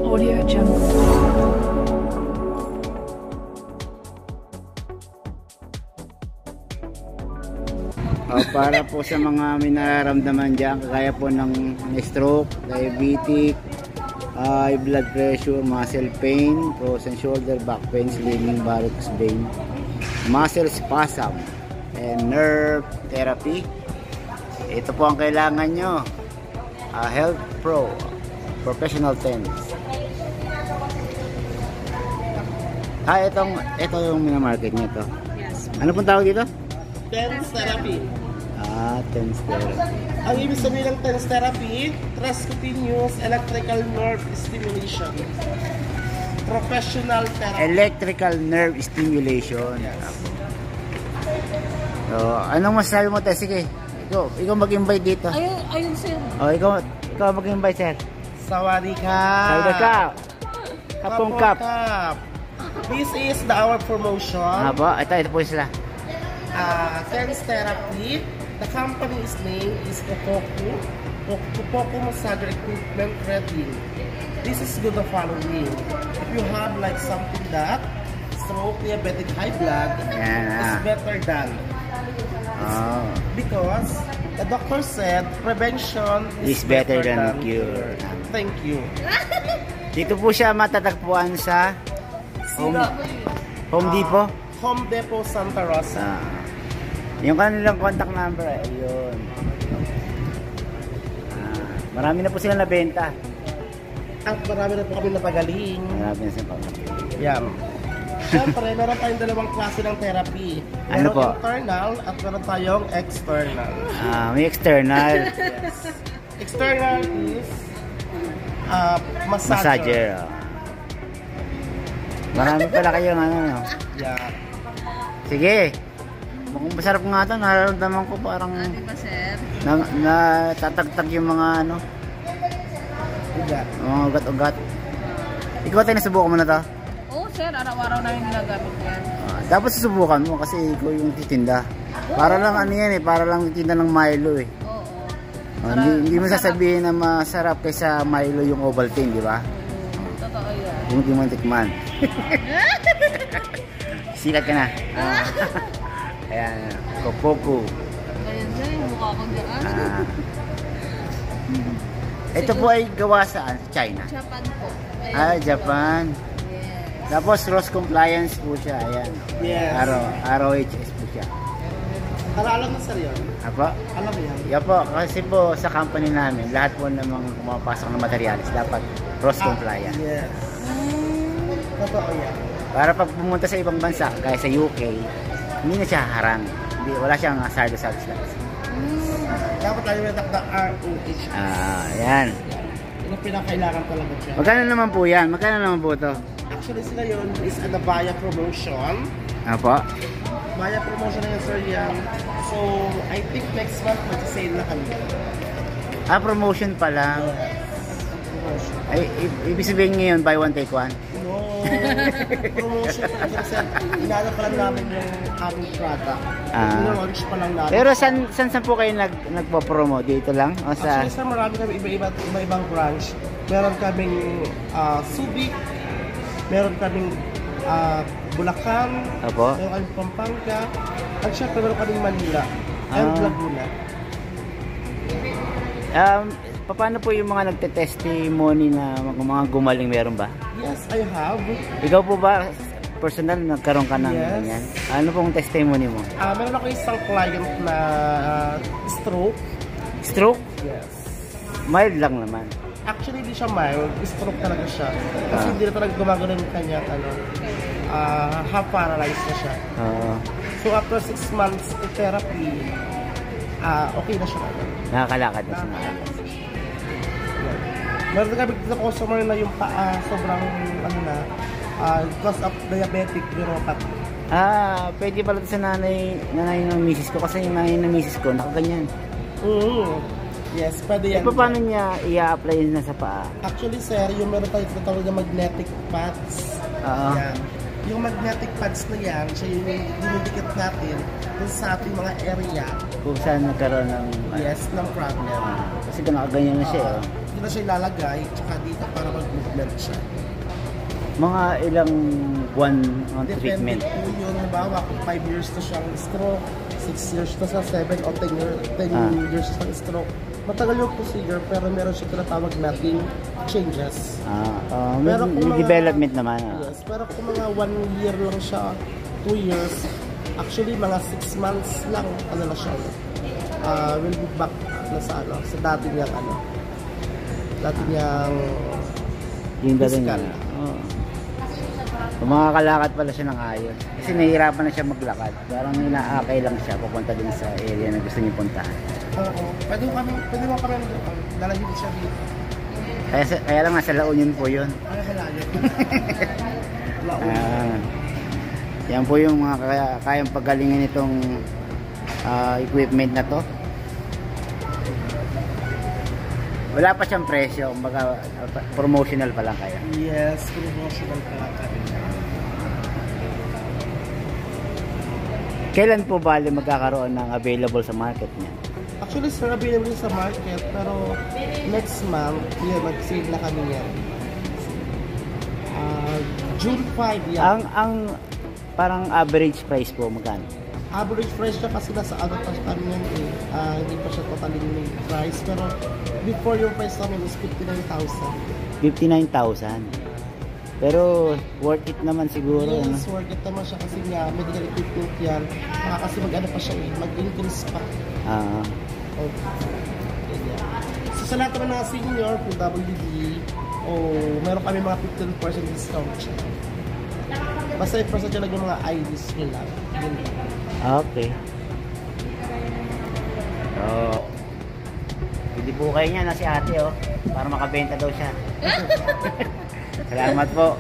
Audio Jungle. Para po sa mga may nararamdaman dyan, kagaya po ng stroke, diabetic, high blood pressure, muscle pain, frozen shoulder, back pain, slimming, varicose vein, muscle spasm, and nerve therapy. Ito po ang kailangan nyo. Health Pro Professional Tennis. Ito yung minamarket nyo to. Yes. Ano pong tawag dito? TENS therapy. TENS therapy. Ang ibig sabihin ng TENS therapy, transcutaneous electrical nerve stimulation. Professional therapy. Electrical nerve stimulation. Yes. So, anong masasabi mo, Tess? Sige, ikaw mag-invite dito. Ayun sir. Ikaw mag-invite, sir. Sawadika. Sawadika. Kapong kap. This is our promotion. Ito po sila. TENS therapy. The company's name is Tokoku. Tokoku Massage Equipment Reading. This is good the following. If you have like something that stroke, diabetic, high blood, it's better than. Because the doctor said prevention is better than cure. Thank you. Dito po siya matatagpuan sa Home Depot. Home Depot Santa Rosa. Yung kanilang contact number, ayun. Marami na po sila nabenta. At marami na po kami napagaling. Marami na sila napagaling. Yan. Siyempre, meron tayong dalawang klase ng therapy. Ano po? Internal at meron tayong external. May external. Yes. External is massager. Marami pala kayong ano. Yeah. Sige. Mukhang masarap nga ito. Nararamdaman ko parang Diba sir? natatagtag yung mga ano. Mga ugat-ugat. Ikaw tayo nasubukan mo na to? Oo sir, araw-araw na yung ginagamit yan. Dapat susubukan mo kasi ikaw yung titinda. Para lang ano yan para lang titinda ng Milo eh. Oo. Hindi mo sasabihin na masarap kaysa Milo yung Ovaltine, di ba? Totoo yan. Kung hindi mo tikman. Sikat ka na. Ayan, Kopoku. Ayan sir, yung mukha ko dyan. Ito po ay gawa saan? Sa China? Japan po. Ayan. Japan. Yes. Tapos RoHS compliance po siya. Ayan. Yes. RoHS po siya. Alam na sir yun? Apo? Alam mo yan? Yeah po, kasi po sa company namin, lahat po ng mga pumapasok na materials dapat RoHS compliant. Yes. Totoo yan. Para pag pumunta sa ibang bansa, kaya sa UK, hindi na siya harang. Wala siyang sardo-sardo license. Dapat tayo may takda ROH. Ayan. Yung pinakailangan talaga siya. Magkano naman po yan? Magkano naman po ito? Actually sila yun is a Baya promotion. Apo? Baya promotion na yun sir yan. So, I think next month mag-sale na kami. Promotion pa lang. Promotion. Ay, ibig sabihin ngayon, buy one take one? No. Promotion. Kasi inano pa lang namin yung aming product. Launch pa lang namin. Pero saan po kayo nagpo-promo? Dito lang? O sa... Actually sir, marami kami iba-ibang branch. Meron kaming Subic. Meron kaming Bulacan. Apo? Meron kaming Pampanga. At syempre meron kaming Manila. And Laguna. Paano po yung mga nagte-testimony na mga gumaling, meron ba? Yes, I have. Ikaw po ba, personal, nagkaroon ka ng ganyan? Ano pong testimony mo? Meron ako isang client na stroke. Stroke? Yes. Mild lang naman. Actually, hindi siya mild. Stroke talaga siya. Kasi hindi na talaga gumagano yung kanya, half paralyzed na siya. So, after 6 months of therapy, okay na siya. Nakakalakad na siya. Meron kami dito customer na yung paa sobrang because of diabetic neuropathy. Pwede pala ito sa nanay ng misis ko kasi yung nanay ng misis ko nakaganyan. Yes, pwede yan. Paano niya i-apply na sa paa? Actually sir, yung meron tayo tinatawag na magnetic pads. Yan. Yung magnetic pads na yan, siya yung dinidikit natin dun sa ating mga area. Kung saan nagkaroon ng... Yes, ng problem. Kasi nakaganyan na siya. dito na siya ilalagay, tsaka dito para mag-movement siya. Mga ilang buwan ang Depende treatment? po yun, halimbawa kung 5 years na siyang stroke, 6 years na sa 7 o 10 years na stroke. Matagal yung procedure pero meron siya tinatawag nating changes. May, Pero kung may mga- development naman. Yes, pero kung mga 1 year lang siya, 2 years, actually mga 6 months lang, ano na siya, will be back na sa ano, sa dati niyang ano, dati niyang Yung dating physical. Kung makakalakad pala siya ng ayos. Kasi nahihirapan na siya maglakad. Parang inaakay lang siya papunta din sa area na gusto niya puntahan. Oo, pwede mo kami dalahin siya dito. Kaya lang nasa La Union po yun. Ay, malayo. Laon. Yan po yung mga kayang pagalingan nitong equipment na to. Wala pa siyang presyo, kumbaga promotional pa lang kayo. Yes, promotional pala kami. Kailan po bali magkakaroon ng available sa market niya? Actually, sir, available sa market, pero next month, yun, mag-sale na kami yan. June 5 yan. Ang parang average price po magkano? Average price siya kasi nasa ano pa kami yan eh. Hindi pa siya totally may price, pero before yung price namin is 59,000. 59,000. Pero worth it naman siguro. Yes, Ano? worth it naman siya kasi nga medical equipment yan. Kasi mag-ano pa siya eh, mag-increase pa. Ganyan. So sa lahat naman ng senior, PWD, meron kami mga 15% discount siya. Basta i-present siya lang yung mga IDs nila. Yun lang. Okay. So, hindi po kayo niya na si ate para makabenta daw siya. Salamat po.